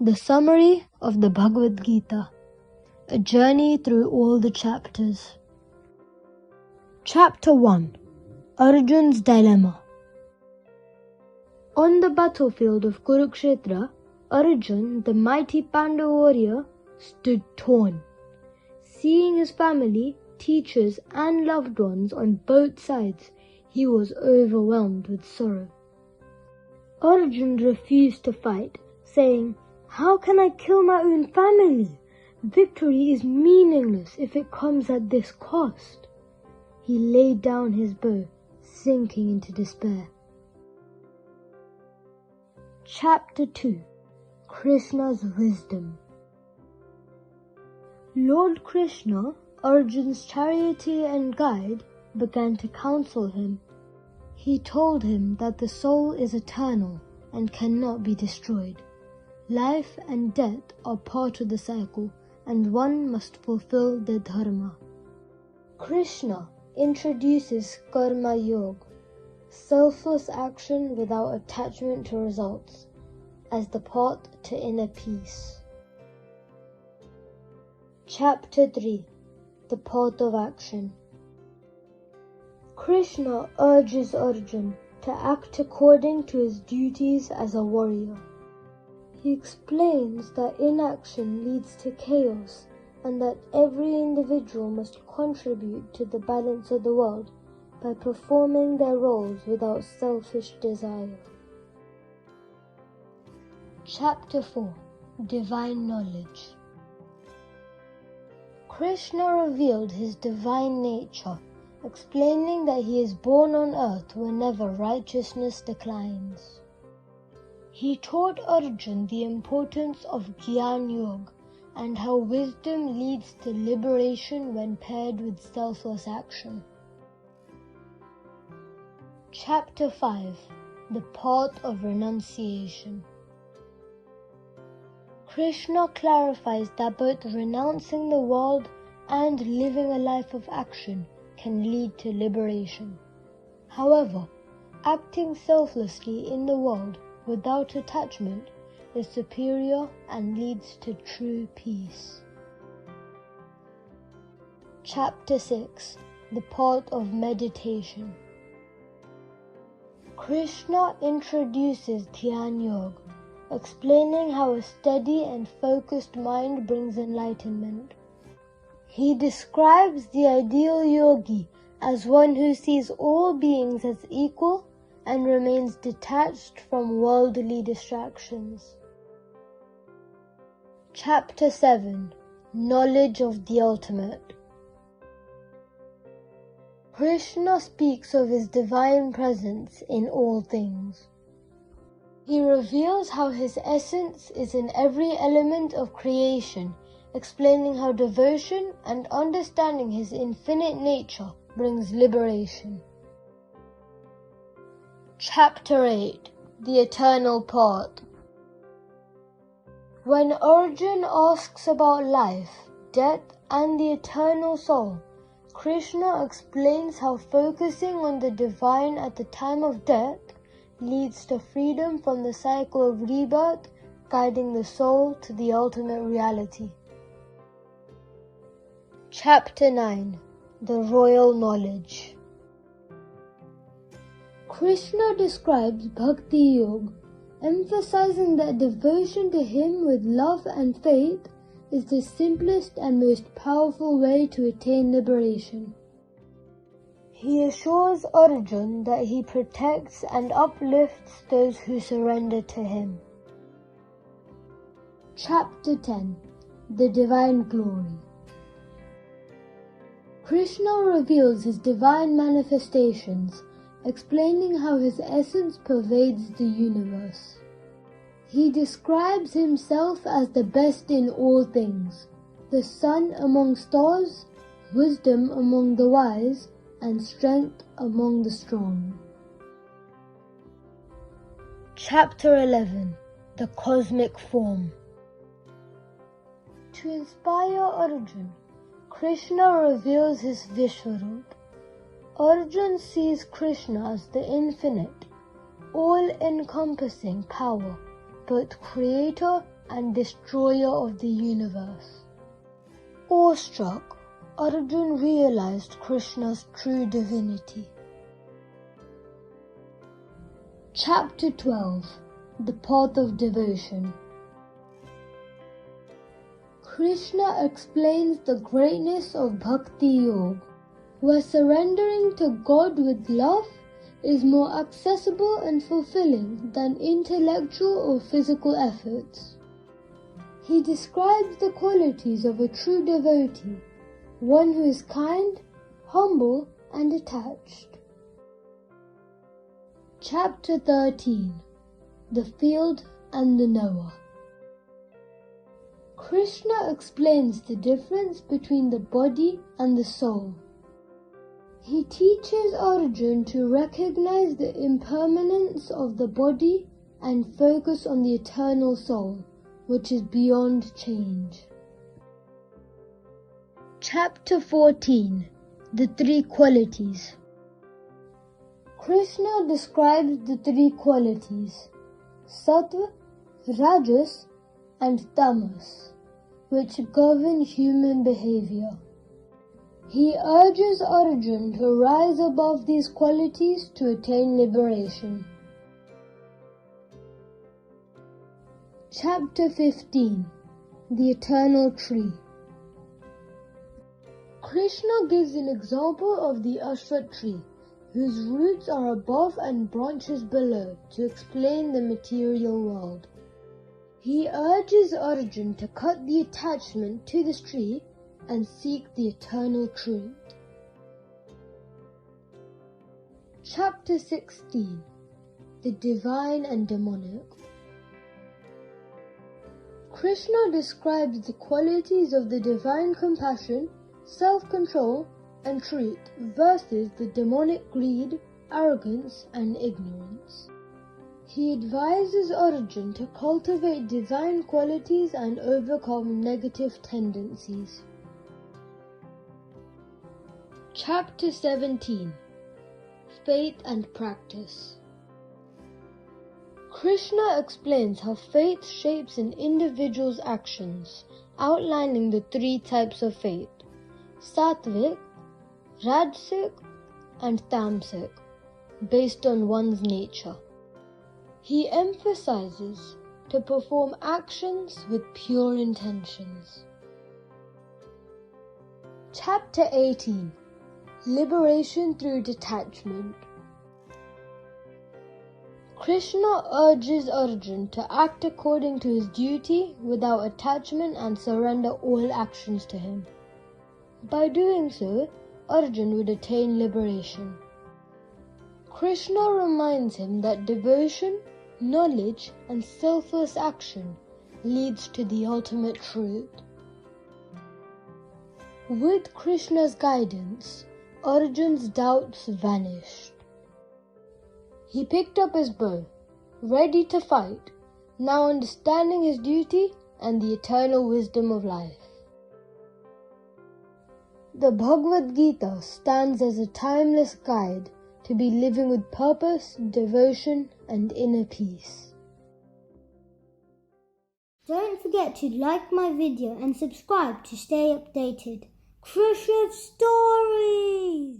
The summary of the Bhagavad Gita, a journey through all the chapters. Chapter 1. Arjun's Dilemma. On the battlefield of Kurukshetra, Arjun, the mighty Pandav warrior, stood torn. Seeing his family, teachers and loved ones on both sides, he was overwhelmed with sorrow. Arjun refused to fight, saying, "How can I kill my own family? Victory is meaningless if it comes at this cost." He laid down his bow, sinking into despair. Chapter 2. Krishna's Wisdom. Lord Krishna, Arjun's charioteer and guide, began to counsel him. He told him that the soul is eternal and cannot be destroyed. Life and death are part of the cycle, and one must fulfill the dharma. Krishna introduces karma yoga, selfless action without attachment to results, as the path to inner peace. Chapter 3. The Path of Action. Krishna urges Arjun to act according to his duties as a warrior. He explains that inaction leads to chaos and that every individual must contribute to the balance of the world by performing their roles without selfish desire. Chapter 4. Divine Knowledge. Krishna revealed his divine nature, explaining that he is born on earth whenever righteousness declines. He taught Arjun the importance of Jnana Yoga and how wisdom leads to liberation when paired with selfless action. Chapter 5. The Path of Renunciation. Krishna clarifies that both renouncing the world and living a life of action can lead to liberation. However, acting selflessly in the world without attachment is superior and leads to true peace. Chapter 6. The Path of Meditation. Krishna introduces Jnana Yoga, explaining how a steady and focused mind brings enlightenment. He describes the ideal yogi as one who sees all beings as equal and remains detached from worldly distractions. Chapter 7. Knowledge of the Ultimate. Krishna speaks of his divine presence in all things. He reveals how his essence is in every element of creation, explaining how devotion and understanding his infinite nature brings liberation. Chapter 8. The Eternal Path. When Arjun asks about life, death and the eternal soul, Krishna explains how focusing on the divine at the time of death leads to freedom from the cycle of rebirth, guiding the soul to the ultimate reality. Chapter 9. The Royal Knowledge. Krishna describes Bhakti Yoga, emphasizing that devotion to him with love and faith is the simplest and most powerful way to attain liberation. He assures Arjun that he protects and uplifts those who surrender to him. Chapter 10. The Divine Glory. Krishna reveals his divine manifestations, explaining how his essence pervades the universe. He describes himself as the best in all things, the sun among stars, wisdom among the wise, and strength among the strong. Chapter 11. The Cosmic Form. To inspire Arjun, Krishna reveals his Vishwarup. Arjun sees Krishna as the infinite, all-encompassing power, both creator and destroyer of the universe. Awestruck, Arjun realized Krishna's true divinity. Chapter 12. The Path of Devotion. Krishna explains the greatness of Bhakti Yoga, where surrendering to God with love is more accessible and fulfilling than intellectual or physical efforts. He describes the qualities of a true devotee, one who is kind, humble, and attached. Chapter 13. The Field and the Knower. Krishna explains the difference between the body and the soul. He teaches Arjun to recognize the impermanence of the body and focus on the eternal soul, which is beyond change. Chapter 14. The Three Qualities. Krishna describes the three qualities, Sattva, Rajas, and Tamas, which govern human behavior. He urges Arjun to rise above these qualities to attain liberation. Chapter 15. The Eternal Tree. Krishna gives an example of the Ashwat tree, whose roots are above and branches below, to explain the material world. He urges Arjun to cut the attachment to this tree and seek the eternal truth. Chapter 16. The Divine and Demonic. Krishna describes the qualities of the divine compassion, self-control, and truth versus the demonic greed, arrogance, and ignorance. He advises Arjun to cultivate divine qualities and overcome negative tendencies. Chapter 17. Faith and Practice. Krishna explains how faith shapes an individual's actions, outlining the three types of faith: Sattvic, Rajasic, and Tamasic, based on one's nature. He emphasizes to perform actions with pure intentions. Chapter 18. Liberation through detachment. Krishna urges Arjun to act according to his duty without attachment and surrender all actions to him. By doing so, Arjun would attain liberation. Krishna reminds him that devotion, knowledge, and selfless action leads to the ultimate truth. With Krishna's guidance, Arjun's doubts vanished. He picked up his bow, ready to fight, now understanding his duty and the eternal wisdom of life. The Bhagavad Gita stands as a timeless guide to be living with purpose, devotion, and inner peace. Don't forget to like my video and subscribe to stay updated. Krishna Stories!